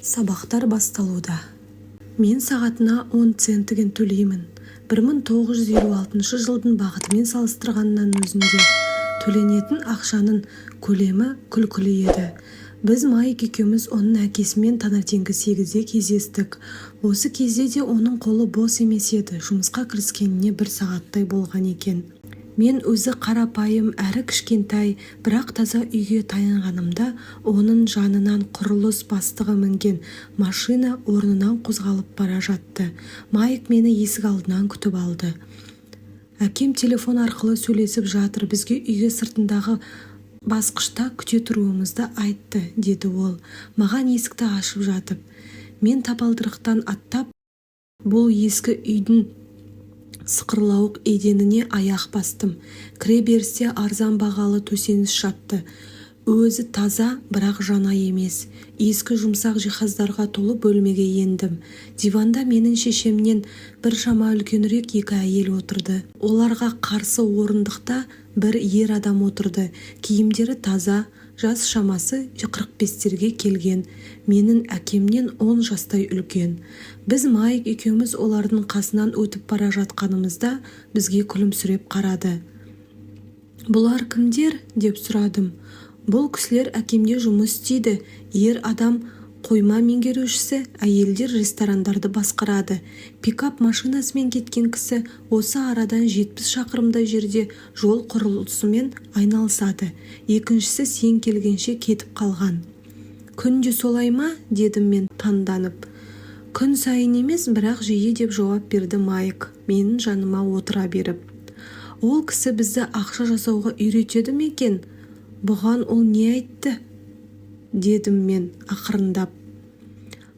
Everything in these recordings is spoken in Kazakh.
Сабақтар басталуда. Мен сағатына 10 центігін төлеймін. 1956 жылдың бағытымен салыстырғаннан өзінде төленетін ақшаның көлемі күлкілі еді. Біз Майк екеуміз оның әкесімен таңертеңгі 8-де кездестік. Осы кезде де оның қолы бос емес еді. Жұмысқа кіріскеніне 1 сағаттай болған екен. Мен өзі қарапайым әрі кішкентай, бірақ таза үйге таянғанымда оның жанынан құрылыс бастығы мінген машина орнынан қозғалып бара жатты. Майк мені есік алдынан күтіп алды. Әкем телефон арқылы сөйлесіп жатыр, бізге үйге сыртындағы басқышта күте тұруымызды айтты, деді ол, маған есікті ашып жатып. Мен табалдырықтан аттап, бұл ескі үйдің сықырлауық еденіне аяқ бастым. Кіре берісте арзан бағалы төсеніш жатты. Өзі таза, бірақ жана емес. Ескі жұмсақ жиһаздарға толы бөлмеге ендім. Диванда менің шешемнен бір шама үлкенірек 2 әйел отырды. Оларға қарсы орындықта бір ер адам отырды. Киімдері таза, жас шамасы 45-терге келген. Менің әкемнен 10 жастай үлкен. Біз Майк екеуміз олардың қасынан өтіп бара жатқанымызда бізге күлімсіреп қарады. Бұлар кімдер? Деп сұрадым. Бұл кісілер әкемде жұмыс істейді. Ер адам қойма меңгерушісі, әйелдер ресторандарды басқарады. Пикап машинасымен кеткен кісі осы арадан 70 шақырымдай жерде жол құрылысымен айналысады. Екіншісі сен келгенше кетіп қалған. Күнде солай ма? Дедім мен таңданып. Күн сайын емес, бірақ жиі, деп жауап берді Майк, менің жаныма отыра беріп. Ол кісі бізді ақша жасауға үйретеді ме екен? Бұған ол не айтты? Дедім мен ақырындап.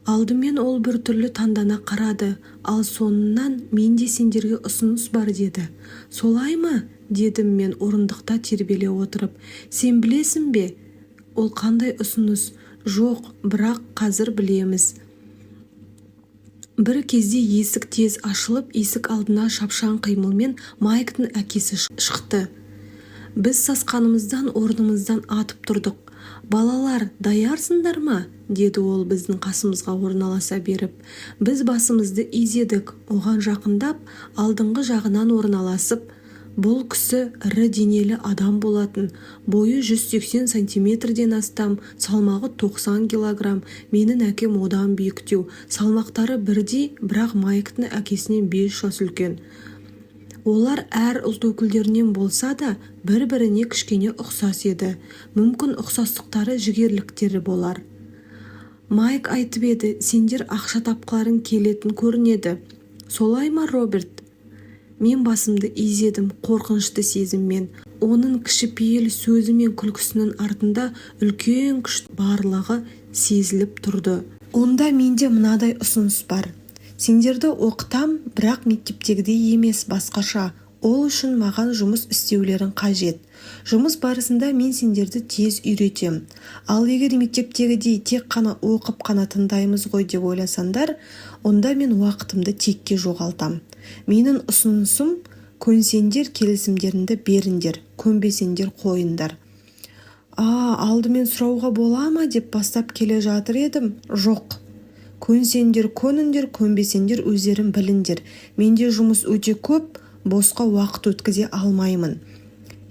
Алдымен ол бір түрлі таңдана қарады, ал соңынан менде сендерге ұсыныс бар деді. Солай ма? Дедім мен орындықта тербеле отырып. Сен білесің бе? Ол қандай ұсыныс? Жоқ, бірақ қазір білеміз. Бір кезде есік тез ашылып, есік алдына шапшаң қимылмен Майктың әкесі шықты. Біз сасқанымыздан орнымыздан атып тұрдық. Балалар, даярсыңдар ма? Деді ол біздің қасымызға орналаса беріп. Біз басымызды изедік, оған жақындап, алдыңғы жағынан орналасып. Бұл кісі ірі денелі адам болатын. Бойы 180 сантиметрден астам, салмағы 90 килограмм. Менің әкем одан биіктеу. Салмақтары бірдей, бірақ Майктың әкесінен 5 жас үлкен. Олар әр ұлт өкілдерінен болса да, бір-біріне кішкене ұқсас еді. Мүмкін ұқсастықтары жігерліктері болар. Майк айтып еді, сендер ақша тапқыларың келетін көрінеді. Солай ма, Роберт? Мен басымды изедім қорқынышты сезіммен. Оның кішіпейіл сөзі мен күлкісінің артында үлкен күш барлығы сезіліп тұрды. Онда менде мынадай ұсыныс бар. Сендерді оқытам, бірақ мектептегідей емес, басқаша. Ол үшін маған жұмыс істеулерің қажет. Жұмыс барысында мен сендерді тез үйретем. Ал егер мектептегідей тек қана оқып қана тыңдаймыз ғой деп ойласаңдар, онда мен уақытымды текке жоғалтам. Менің ұсынысым, көнсеңдер келісімдеріңді беріңдер, көнбесеңдер қойыңдар. Алдымен сұрауға бола ма деп бастап келе жатыр едім. Жоқ. Көнсеңдер көніңдер, көнбесеңдер өздерін біліңдер. Менде жұмыс өте көп, босқа уақыт өткізе алмаймын.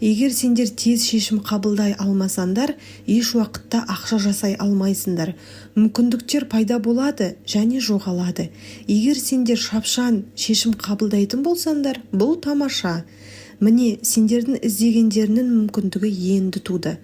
Егер сендер тез шешім қабылдай алмасаңдар, еш уақытта ақша жасай алмайсыңдар. Мүмкіндіктер пайда болады және жоғалады. Егер сендер шапшаң шешім қабылдайтын болсаңдар, бұл тамаша. Міне, сендердің іздегендерінің мүмкіндігі енді туды.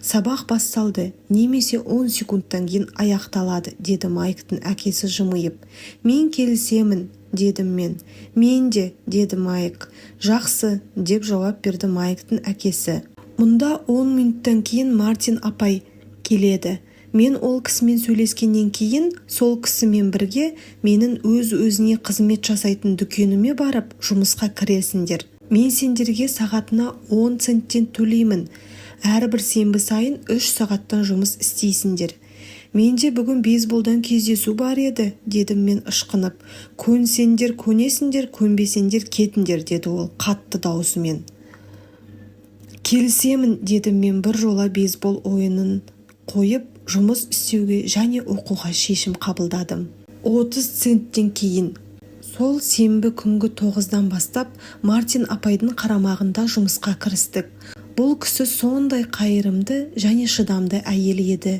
Сабақ басталды, немесе 10 секундтан кейін аяқталады, деді Майктың әкесі жымиып. Мен келісемін, дедім мен. Мен де, деді Майк. Жақсы, деп жауап берді Майктың әкесі. Мұнда 10 минуттан кейін Мартин апай келеді. Мен ол кісімен сөйлескеннен кейін, сол кісімен бірге менің өз-өзіне қызмет жасайтын дүкеніме барып, жұмысқа кіресіңдер. Мен сендерге сағатына 10 центтен төлеймін. Әрбір сенбі сайын 3 сағаттан жұмыс істейсіңдер. Менде бүгін бейсболдан кездесу бар еді, дедім мен ышқынып. Көнсеңдер көнесіңдер, көнбесеңдер кетіңдер, деді ол қатты даусымен. Келісемін, дедім мен бір жола бейсбол ойынын қойып жұмыс істеуге және оқуға шешім қабылдадым. 30 центтен кейін сол сенбі күнгі 9-дан бастап Мартин апайдың қарамағында жұмысқа кірістік. Бұл кісі сондай қайырымды және шыдамды әйел еді.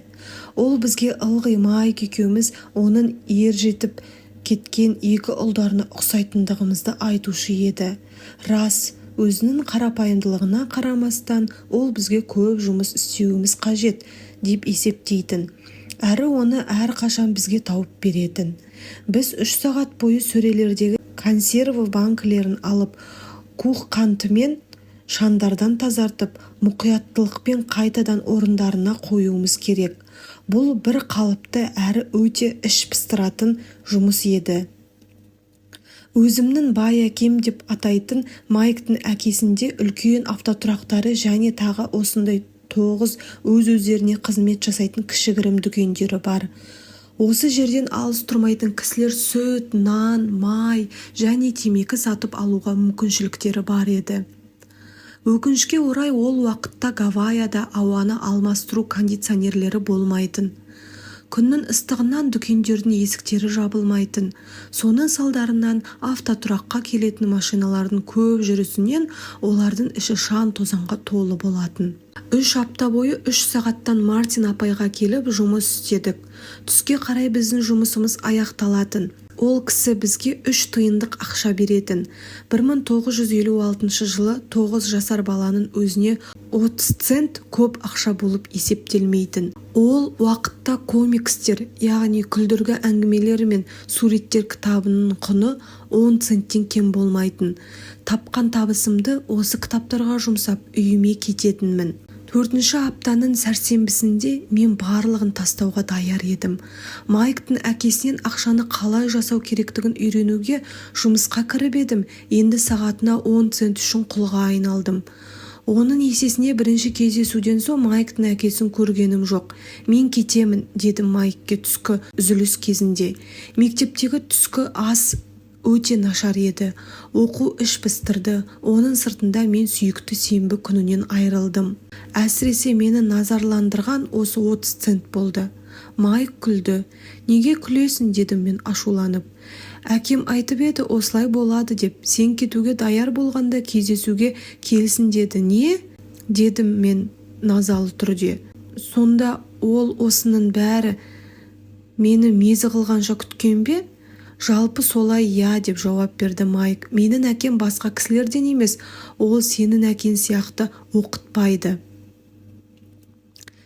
Ол бізге ылғи Майк екеуміз оның ержетіп кеткен екі ұлдарына ұқсайтындығымызды айтушы еді. Рас, өзінің қарапайымдылығына қарамастан, ол бізге көп жұмыс істеуіміз қажет деп есептейтін. Әрі оны әрқашан бізге тауып беретін. Біз 3 сағат бойы сөрелердегі консерві банкілерін алып, кух қантымен шандардан тазартып, мұқияттылықпен қайтадан орындарына қоюымыз керек. Бұл бір қалыпты әрі өте іш пыстыратын жұмыс еді. Өзімнің бай әкем деп атайтын Майктың әкесінде үлкен автотұрақтары және тағы осындай 9 өз-өздеріне қызмет жасайтын кішігірім дүкендері бар. Осы жерден алыс тұрмайтын кісілер сүт, нан, май және темекі сатып алуға мүмкіншіліктері бар еді. Өкінішке орай ол уақытта Гавайяда ауаны алмастыру кондиционерлері болмайтын. Күннің ыстығынан дүкендердің есіктері жабылмайтын. Соның салдарынан автотұраққа келетін машиналардың көп жүрісінен олардың іші шаң тозаңға толы болатын. 3 апта бойы 3 сағаттан Мартин апайға келіп жұмыс істедік. Түске қарай біздің жұмысымыз аяқталатын. Ол кісі бізге 3 тиындық ақша беретін. 1956 жылы 9 жасар баланың өзіне 30 цент көп ақша болып есептелмейтін. Ол уақытта комикстер, яғни күлдіргі әңгімелер мен суреттер кітабының құны 10 центтен кем болмайтын. Тапқан табысымды осы кітаптарға жұмсап үйіме кететінмін. 4-ші аптаның сәрсенбісінде мен барлығын тастауға даяр едім. Майктың әкесінен ақшаны қалай жасау керектігін үйренуге жұмысқа кіріп едім. Енді сағатына 10 цент үшін құлға айналдым. Оның есесіне бірінші кездесуден соң Майктың әкесін көргенім жоқ. Мен кетемін, дедім Майкке түскі үзіліс кезінде. Мектептегі түскі ас өте нашар еді. Оқу іш пыстырды. Оның сыртында мен сүйікті сенбі күнінен айрылдым. Әсіресе мені назарландырған осы 30 цент болды. Майк күлді. Неге күлесің, дедім мен ашуланып. Әкем айтып еді осылай болады деп. Сен кетуге даяр болғанда кездесуге келсін деді. Не? Дедім мен назалы түрде. Сонда ол осының бәрі мені мезі қылғанша күткен бе? Жалпы солай, я, деп жауап берді Майк. Менің әкем басқа кісілерден емес, ол сенің әкең сияқты оқытпайды.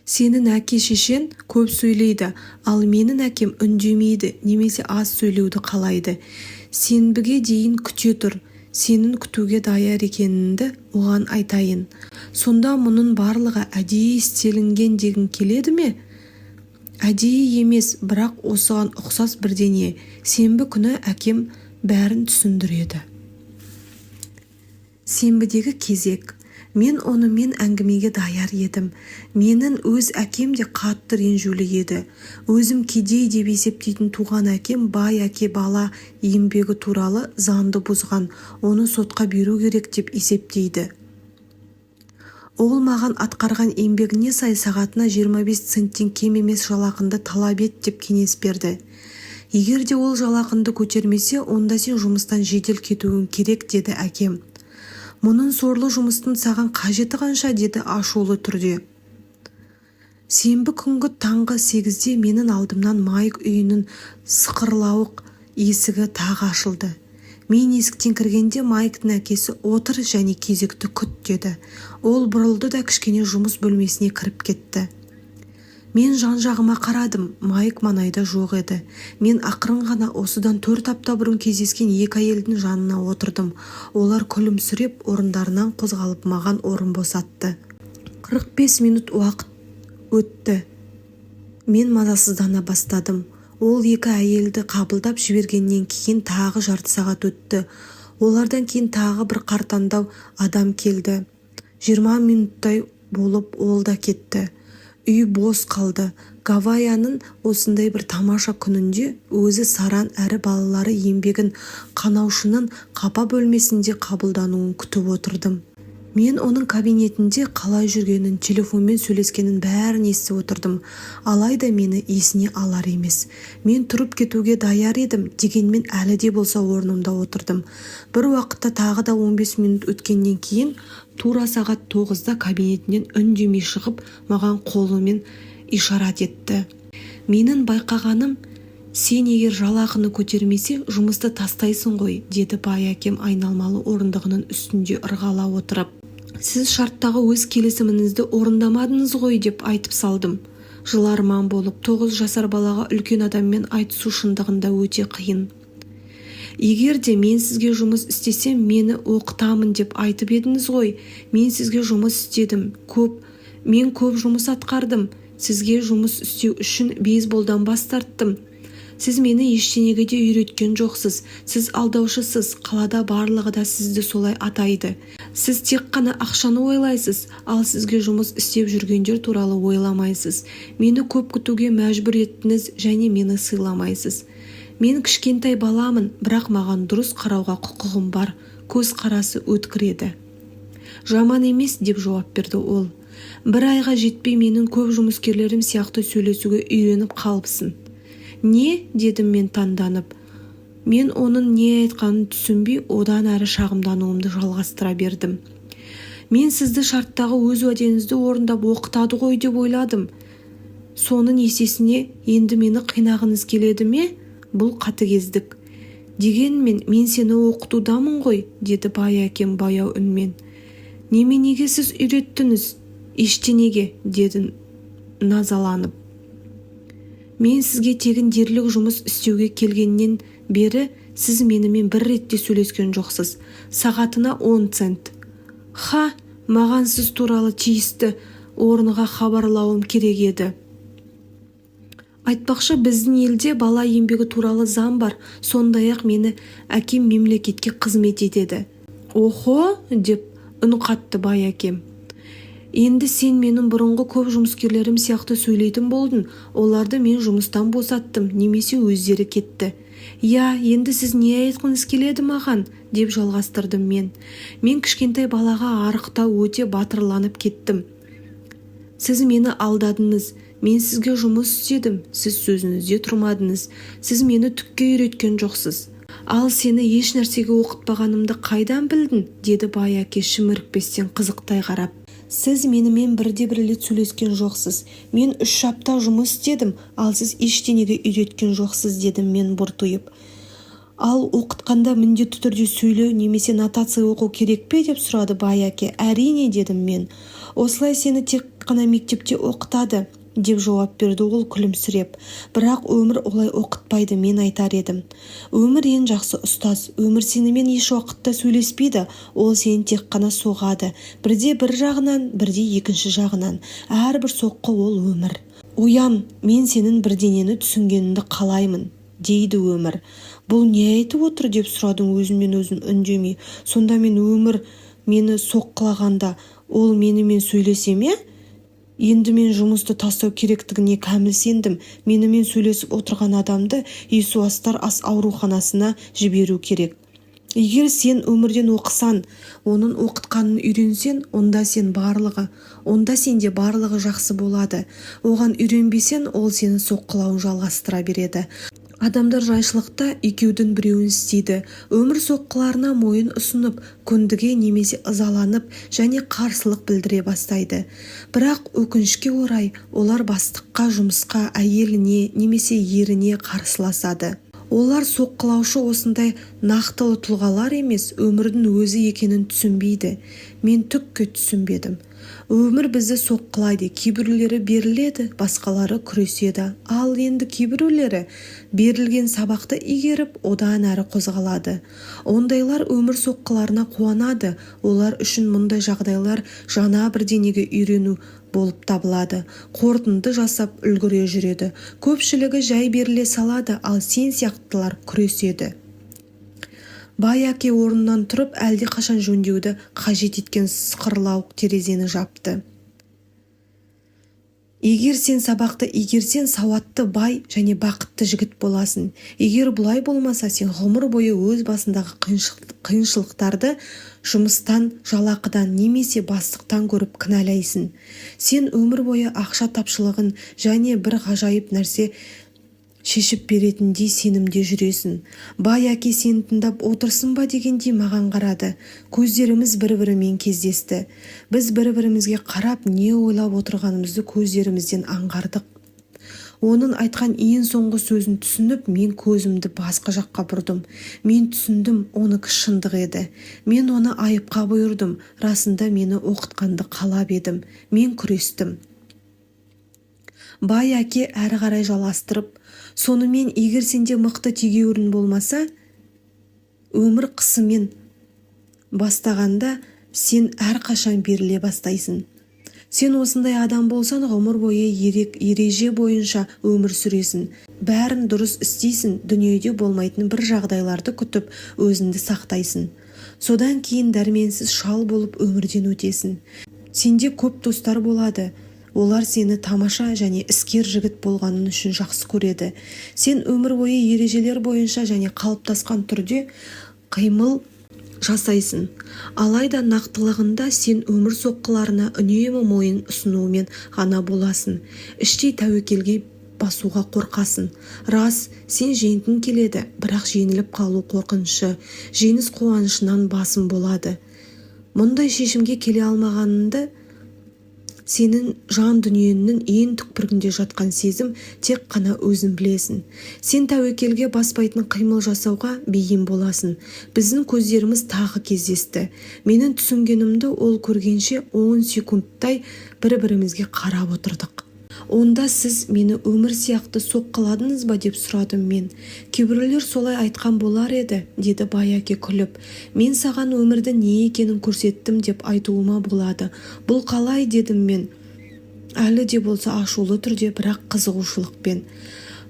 Сенің әке шешен көп сөйлейді, ал менің әкем үндемейді, немесе аз сөйлеуді қалайды. Сенбіге дейін күте тұр. Сенің күтуге даяр екеніңді оған айтайын. Сонда мұның барлығы әдейі істелінген дегің келеді ме? Әдейі емес, бірақ осыған ұқсас бірдеңе. Сенбі күні әкем бәрін түсіндіреді. Сенбідегі кезек. Мен онымен әңгімеге даяр едім. Менің өз әкем де қатты ренжулі еді. Өзім кедей деп есептейтін туған әкем бай әке бала еңбегі туралы заңды бұзған, оны сотқа беру керек деп есептейді. Ол маған атқарған еңбегіне сай сағатына 25 центтен кем емес жалақынды талап ет деп кеңес берді. Егер де ол жалақынды көтермесе, онда сен жұмыстан жедел кетуің керек, деді әкем. Мұның сорлы жұмыстың саған қажеті қанша, деді ашулы түрде. Сенбі күнгі таңғы 8-де менің алдымнан Майк үйінің сықырлауық есігі тағы ашылды. Мен есіктен кіргенде Майктың әкесі отыр және кезекті күт, деді. Ол бұрылды да кішкене жұмыс бөлмесіне кіріп кетті. Мен жан-жағыма қарадым, Майк маңайда жоқ еді. Мен ақырын ғана осыдан 4 апта бұрын кездескен екі әйелдің жанына отырдым. Олар күлімсіреп орындарынан қозғалып маған орын босатты. 45 минут уақыт өтті. Мен мазасыздана бастадым. Ол екі әйелді қабылдап жібергеннен кейін тағы жарты сағат өтті. Олардан кейін тағы бір қартандау адам келді. 20 минуттай болып ол да кетті. Үй бос қалды. Гавайяның осындай бір тамаша күнінде өзі саран әрі балалары еңбегін қанаушының қапа бөлмесінде қабылдануын күтіп отырдым. Мен оның кабинетінде қалай жүргенін, телефонмен сөйлескенін бәрін естіп отырдым. Алайда мені есіне алар емес. Мен тұрып кетуге даяр едім, дегенмен әлі де болса орнымда отырдым. Бір уақытта тағы да 15 минут өткеннен кейін тура сағат 9-да кабинетінен үндемей шығып, маған қолымен ишарат етті. Менің байқағаным, сен егер жалақыны көтермесе, жұмысты тастайсың ғой, деді бай әкем айналмалы орындығының үстінде ырғала отырып. Сіз шарттағы өз келісіміңізді орындамадыңыз ғой, деп айтып салдым. Жыларман болып, 9 жасар балаға үлкен адаммен айтысу шындығында өте қиын. Егер де мен сізге жұмыс істесем, мені оқытамын деп айтып едіңіз ғой. Мен сізге жұмыс істедім. Мен көп жұмыс атқардым. Сізге жұмыс істеу үшін бейсболдан бас тарттым. Сіз мені ештеңеге де үйреткен жоқсыз. Сіз алдаушысыз. Қалада барлығы да сізді солай атайды. Сіз тек қана ақшаны ойлайсыз, ал сізге жұмыс істеп жүргендер туралы ойламайсыз. Мені көп күтуге мәжбүр еттіңіз және мені сыйламайсыз. Мен кішкентай баламын, бірақ маған дұрыс қарауға құқығым бар. Көз қарасы өткір еді. Жаман емес, деп жауап берді ол. Бір айға жетпей менің көп жұмыскерлерім сияқты сөйлесуге үйреніп қалыпсың. Не? Дедім мен таңданып. Мен оның не айтқанын түсінбей, одан әрі шағымдануымды жалғастыра бердім. Мен сізді шарттағы өз уәдеңізді орындап оқытады ғой деп ойладым. Соның есесіне енді мені қинағыңыз келеді ме? Бұл қатыгездік. Дегенмен мен сені оқытудамын ғой, деді бай әкем баяу үнмен. Неменеге сіз үйреттіңіз? Ештеңеге, деді назаланып. Мен сізге тегін дерлік жұмыс істеуге келгеннен бері сіз менімен бір ретте сөйлескен жоқсыз. Сағатына 10 цент. Маған сіз туралы тиісті орынға хабарлауым керек еді. Айтпақшы, біздің елде бала еңбегі туралы заң бар. Сондай-ақ мені әкем мемлекетке қызмет етеді. Охо, деп үн қатты бай әкем. Енді сен менің бұрынғы көп жұмыскерлерім сияқты сөйлейтін болдың. Оларды мен жұмыстан босаттым, немесе өздері кетті. Енді сіз не айтқыңыз келеді маған, деп жалғастырдым мен. Мен кішкентай балаға арықтау өте батырланып кеттім. Сіз мені алдадыңыз. Мен сізге жұмыс істедім. Сіз сөзіңізде тұрмадыңыз. Сіз мені түкке үйреткен жоқсыз. Ал сені еш нәрсеге оқытпағанымды қайдан білдің, деді бай әке шімірікпестен қызықтай қарап. Сіз менімен бірде-бір рет сөйлескен жоқсыз. Мен 3 апта жұмыс істедім, ал сіз ештеңеге үйреткен жоқсыз, дедім мен бұртиып. Ал оқытқанда міндетті түрде сөйлеу немесе нотация оқу керек пе, деп сұрады бай әке. Әрине, дедім мен. Осылай сені тек қана мектепте оқытады, деп жауап берді ол күлімсіреп. Бірақ өмір олай оқытпайды, мен айтар едім. Өмір ең жақсы ұстаз. Өмір сенімен еш уақытта сөйлеспейді, ол сені тек қана соғады. Бірде бір жағынан, бірде екінші жағынан. Әрбір соққы ол өмір. Оян, мен сенің бірдеңені түсінгеніңді қалаймын, дейді өмір. Бұл не айтып отыр, деп сұрадым өзімнен өзім үндемей. Сонда мен өмір мені соққылағанда, ол менімен сөйлесе ме? Енді мен жұмысты тастау керектігіне кәміл сендім. Менімен сөйлесіп отырған адамды Иесуастар ас ауруханасына жіберу керек. Егер сен өмірден оқысан, оның оқытқанын үйренсен, онда сенде барлығы жақсы болады. Оған үйренбесен, ол сені соққылауын жалғастыра береді. Адамдар жайшылықта екеудің біреуін істейді. Өмір соққыларына мойын ұсынып, көндіге немесе ызаланып және қарсылық білдіре бастайды. Бірақ өкінішке орай, олар бастыққа, жұмысқа, әйеліне немесе еріне қарсыласады. Олар соққылаушы осындай нақтылы тұлғалар емес, өмірдің өзі екенін түсінбейді. Мен түкке түсінбедім. Өмір бізді соққылайды, кейбіреулері беріледі, басқалары күреседі. Ал енді кейбіреулері берілген сабақты игеріп, одан әрі қозғалады. Ондайлар өмір соққыларына қуанады. Олар үшін мұндай жағдайлар жаңа бірдеңеге үйрену болып табылады. Қорытынды жасап үлгіре жүреді. Көпшілігі жай беріле салады, ал сен сияқтылар күреседі. Бай әке орнынан тұрып, әлде қашан жөндеуді қажет еткен сықырлауық терезені жапты. Егер сен сабақты игерсең, сауатты, бай және бақытты жігіт боласың. Егер бұлай болмаса, сен ғұмыр бойы өз басындағы қиыншылықтарды жұмыстан, жалақыдан немесе бастықтан көріп кінәлайсың. Сен өмір бойы ақша тапшылығын және бір ғажайып нәрсе шешіп беретіндей сенімде жүресің. Бай әке сені тыңдап отырсың ба дегендей маған қарады. Көздеріміз бір-бірімен кездесті. Біз бір-бірімізге қарап не ойлап отырғанымызды көздерімізден аңғардық. Оның айтқан ең соңғы сөзін түсініп, мен көзімді басқа жаққа бұрдым. Мен түсіндім, оныкі шындық еді. Мен оны айыпқа бұйырдым. Расында мені оқытқанды қалап едім. Мен күрестім. Бай әке әрі қарай жаластырып, сонымен егер сенде мықты тегеурін болмаса, өмір қысымен бастағанда сен әрқашан беріле бастайсың. Сен осындай адам болсаң, ғұмыр бойы ереже бойынша өмір сүресің. Бәрін дұрыс істейсің, дүниеде болмайтын бір жағдайларды күтіп, өзіңді сақтайсың. Содан кейін дәрменсіз шал болып өмірден өтесің. Сенде көп достар болады. Олар сені тамаша және іскер жігіт болғанын үшін жақсы көреді. Сен өмір бойы ережелер бойынша және қалыптасқан түрде қимыл жасайсың. Алайда нақтылығында сен өмір соққыларына үнемі мойын ұсынумен ғана боласың. Іштей тәуекелге басуға қорқасың. Рас, сен жеңгің келеді, бірақ жеңіліп қалу қорқынышы, жеңіс қуанышынан басым болады. Мұндай шешімге келе алмағаныңды сенің жан дүниеңнің ең түкпірінде жатқан сезім тек қана өзің білесің. Сен тәуекелге баспайтын қимыл жасауға бейім боласың. Біздің көздеріміз тағы кездесті. Менің түсінгенімді ол көргенше 10 секундтай бір-бірімізге қарап отырдық. Онда сіз мені өмір сияқты соққыладыңыз ба деп сұрадым мен. Кейбіреулер солай айтқан болар еді, деді бай әке күліп. Мен саған өмірді не екенін көрсеттім деп айтуыма болады. Бұл қалай, дедім мен. Әлі де болса ашулы түрде, бірақ қызығушылықпен.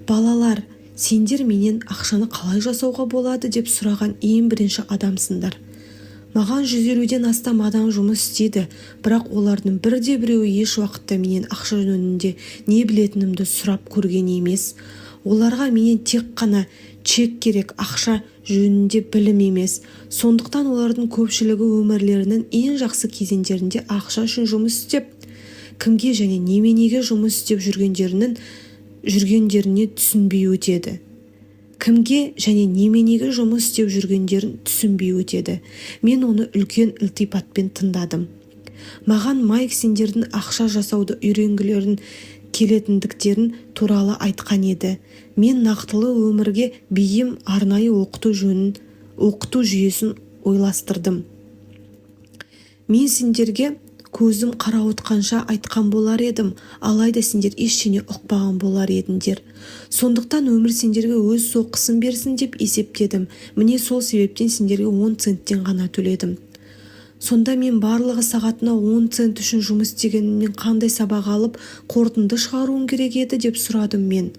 Балалар, сендер менен ақшаны қалай жасауға болады деп сұраған ең бірінші адамсыңдар. Маған 150-ден астам адам жұмыс істейді, бірақ олардың бірде-біреуі еш уақытта менен ақша жөнінде не білетінімді сұрап көрген емес. Оларға менен тек қана чек керек, ақша жөнінде білім емес. Сондықтан олардың көпшілігі өмірлерінің ең жақсы кезеңдерінде ақша үшін жұмыс істеп, кімге және неменеге жұмыс істеп жүргендеріне түсінбей өтеді. Кімге және неменеге жұмыс істеп жүргендерін түсінбей өтеді. Мен оны үлкен ілтипатпен тыңдадым. Маған Майк сендердің ақша жасауды үйренгілерін келетіндіктерін туралы айтқан еді. Мен нақтылы өмірге бейім арнайы оқыту жүйесін ойластырдым. Мен сендерге көзім қарауытқанша айтқан болар едім, алайда сендер ештеңе ұқпаған болар едіңдер. Сондықтан өмір сендерге өз соққысын берсін деп есептедім. Міне сол себептен сендерге 10 центтен ғана төледім. Сонда мен барлығы сағатына 10 цент үшін жұмыс істегенімнен қандай сабақ алып, қорытынды шығаруым керек еді деп сұрадым мен.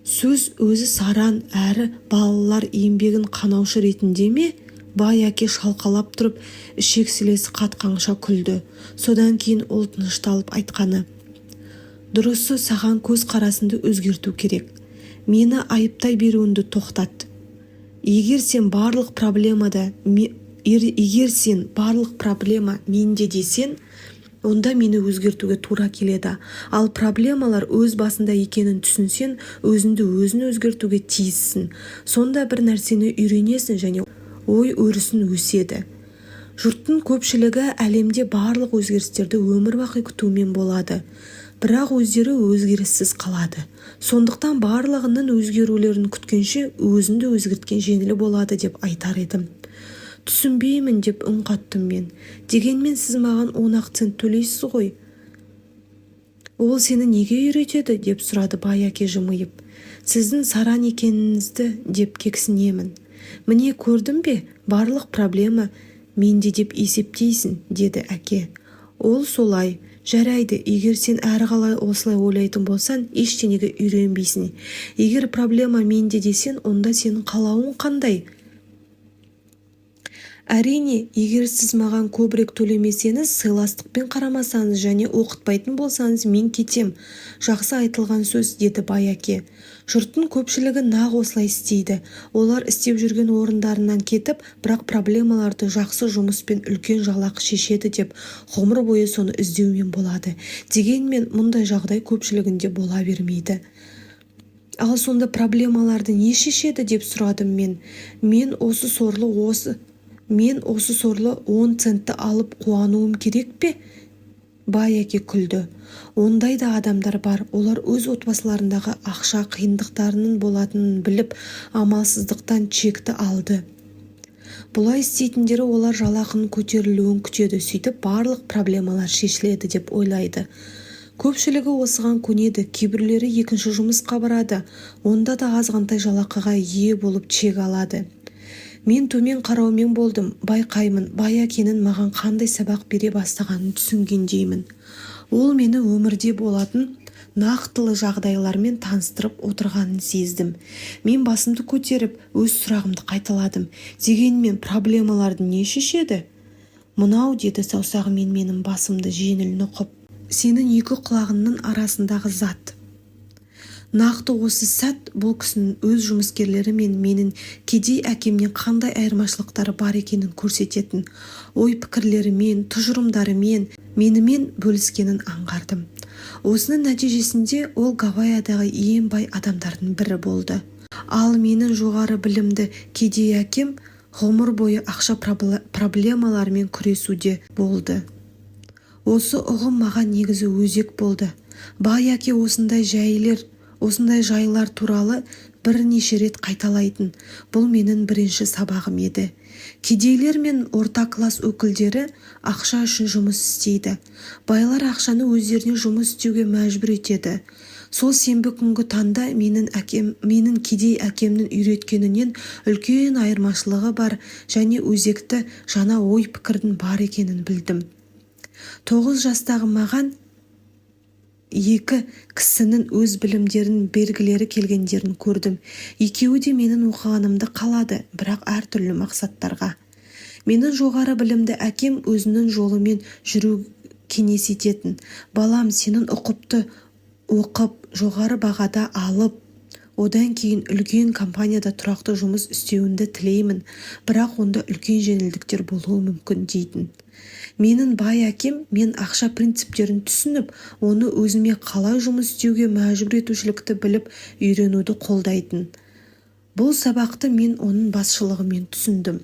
Сөз өзі саран әрі балалар еңбегін қанаушы ретінде ме? Бай әке шалқалап тұрып, ішек-сілесі қатқанша күлді. Содан кейін ол тынышталып айтқаны: дұрысы, саған көз қарасынды өзгерту керек. Мені айыптай беруіңді тоқтат. Егер сен барлық проблема менде десең, онда мені өзгертуге тура келеді. Ал проблемалар өз басында екенін түсінсең, өзін өзгертуге тиіссің. Сонда бір нәрсені үйренесің және ой өрісін өседі. Жұрттың көпшілігі әлемде барлық өзгерістерді өмір бақи күтумен болады. Бірақ өздері өзгеріссіз қалады. Сондықтан барлығының өзгерулерін күткенше өзіңді өзгерткен жеңіл болады деп айтар едім. Түсінбеймін деп үн қаттым мен. Дегенмен сіз маған 10 цент төлейсіз ғой. Ол сені неге үйретеді деп сұрады бай әке жымиып. Сіздің саран екеніңізді деп кексінемін. Міне көрдің бе, барлық проблема менде деп есептейсің, деді әке. Ол солай. Жарайды, егер сен әрі қалай осылай ойлайтын болсан, ештеңеге үйренбейсің. Егер проблема менде десең, онда сенің қалауың қандай? Әрине, егер сіз маған көбірек төлемесеңіз, сыйластықпен қарамасаңыз және оқытпайтын болсаңыз, мен кетем. Жақсы айтылған сөз, деді Байәке. Жұрттың көпшілігі нақ осылай істейді. Олар істеп жүрген орындарынан кетіп, бірақ проблемаларды жақсы жұмыспен үлкен жалақы шешеді деп, ғұмыр бойы соны іздеумен болады. Дегенмен, мұндай жағдай көпшілігінде бола бермейді. Ал сонда проблемаларды не шешеді деп сұрадым мен. Мен осы сорлы 10 центті алып қуануым керек пе? Байәке күлді. Ондай да адамдар бар. Олар өз отбасыларындағы ақша қиындықтарының болатынын біліп, амалсыздықтан чекті алды. Бұлай істейтіндері олар жалақының көтерілуін күтеді, сөйтіп барлық проблемалар шешіледі деп ойлайды. Көпшілігі осыған көнеді, кейбіреулері екінші жұмысқа барады, онда да азғантай жалақыға ие болып чек алады. Мен төмен қараумен болдым, байқаймын, Байәкенің маған қандай сабақ бере бастағанын түсінгендеймін. Ол мені өмірде болатын нақтылы жағдайлармен таныстырып отырғанын сездім. Мен басымды көтеріп, өз сұрағымды қайталадым. Дегенмен проблемаларды не шешеді? Мынау, деді саусағымен менің басымды жеңіл нұқып. Сенің екі құлағыңның арасындағы зат. Нақты осы сәт бұл кісінің өз жұмыскерлері мен менің кедей әкемнен қандай айырмашылықтары бар екенін көрсететін ой-пікірлерімен, тұжырымдарымен менімен бөліскенін аңғардым. Осының нәтижесінде ол Гавайядағы ең бай адамдардың бірі болды. Ал менің жоғары білімді кедей әкем ғұмыр бойы ақша проблемаларымен күресуде болды. Осы ұғым маған негізі өзек болды. Байәке осындай жайлар туралы бірнеше рет қайталайтын. Бұл менің бірінші сабағым еді. Кедейлер мен орта класс өкілдері ақша үшін жұмыс істейді. Байлар ақшаны өздеріне жұмыс істеуге мәжбүр етеді. Сол сенбі күнгі таңда менің кедей әкемнің үйреткенінен үлкен айырмашылығы бар және өзекті жаңа ой-пікірдің бар екенін білдім. 9 жастағы маған екі кісінің өз білімдерін бергілері келгендерін көрдім. Екеуі де менің оқығанымды қалады, бірақ әртүрлі мақсаттарға. Менің жоғары білімді әкем өзінің жолымен жүру кеңес ететін. Балам, сенің оқып, жоғары бағада алып, одан кейін үлкен компанияда тұрақты жұмыс істеуіңді тілеймін, бірақ онда үлкен жеңілдіктер болуы мүмкін дейтін. Менің бай әкем мен ақша принциптерін түсініп, оны өзіме қалай жұмыс істеуге мәжбүр етушілікті біліп үйренуді қолдайтын. Бұл сабақты мен оның басшылығымен түсіндім,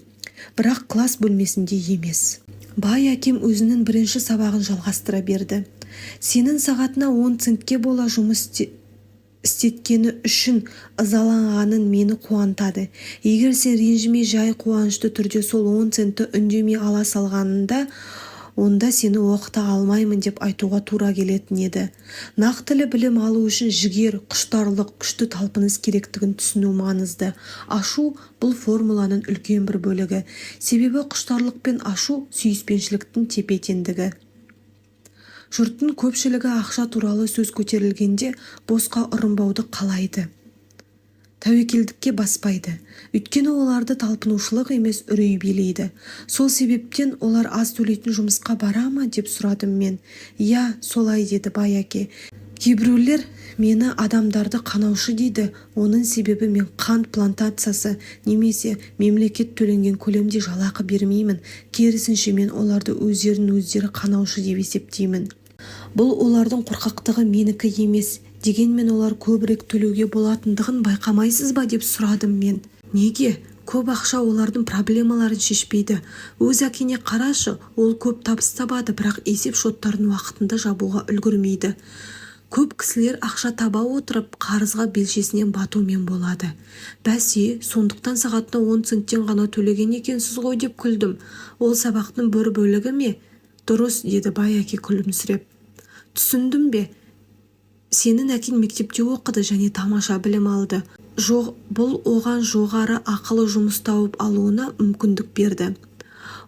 бірақ класс бөлмесінде емес. Бай әкем өзінің бірінші сабағын жалғастыра берді. Сенің сағатына 10 центке бола жұмыс істеткені үшін ызаланғанын мені қуантады. Егер сен ренжімей жай қуанышты түрде сол 10 центті үндемей ала салғанында, онда сені оқыта алмаймын деп айтуға тура келетін еді. Нақтылы білім алу үшін жігер, құштарлық, күшті талпыныс керектігін түсіну маңызды. Ашу бұл формуланың үлкен бір бөлігі. Себебі құштарлық пен ашу сүйіспеншіліктің тепе-теңдігі. Жұрттың көпшілігі ақша туралы сөз көтерілгенде босқа ұрынбауды қалайды. Тәуекелдікке баспайды. Өйткені оларды талпынушылық емес үрей билейді. Сол себептен олар аз төлейтін жұмысқа бара ма деп сұрадым мен. Я, солай, деді Байәке. Кейбіреулер мені адамдарды қанаушы дейді. Оның себебі мен қант плантациясы немесе мемлекет төленген көлемде жалақы бермеймін. Керісінше мен оларды өздері қанаушы деп есептеймін. Бұл олардың қорқақтығы, менікі емес. Дегенмен олар көбірек төлеуге болатындығын байқамайсыз ба деп сұрадым мен. Неге? Көп ақша олардың проблемаларын шешпейді. Өз әкене қарашы, ол көп табыс табады, бірақ есеп шоттарын уақытында жабуға үлгермейді. Көп кісілер ақша таба отырып, қарызға белшесінен батумен болады. Бәсе, сондықтан сағатына 10 центтен ғана төлеген екенсіз ғой деп күлдім. Ол сабақтың бір бөлігі ме? Дұрыс, деді Байәке күлімсіреп. Түсіндім бе? Сенің әкең мектепте оқыды және тамаша білім алды. Бұл оған жоғары ақылы жұмыс тауып алуына мүмкіндік берді.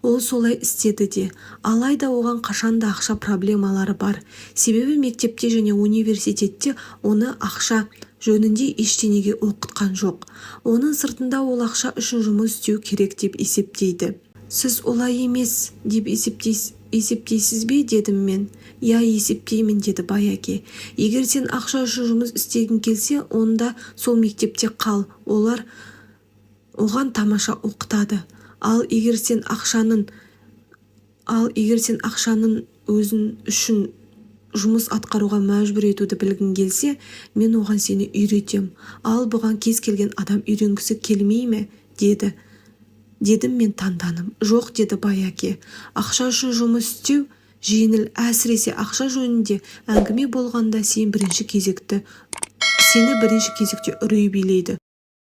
Ол солай істеді де. Алайда оған қашанда ақша проблемалары бар. Себебі мектепте және университетте оны ақша жөнінде ештеңеге оқытқан жоқ. Оның сыртында ол ақша үшін жұмыс істеу керек деп есептейді. Сіз олай емес деп есептейсіз бе дедім мен. Я есептеймін деді Байәке. Егер сен ақша үшін жұмыс істегің келсе, онда сол мектепте қал. Олар оған тамаша оқытады. Ал егер сен ақшаның өзін үшін жұмыс атқаруға мәжбүр етуді білгің келсе, мен оған сені үйретем. Ал бұған кез келген адам үйренгісі келмей ме? Дедім мен таңданып. Жоқ, деді Байәке. Ақша үшін жұмыс істеу жеңіл, әсіресе ақша жөнінде әңгіме болғанда сені бірінші кезекте үрей билейді.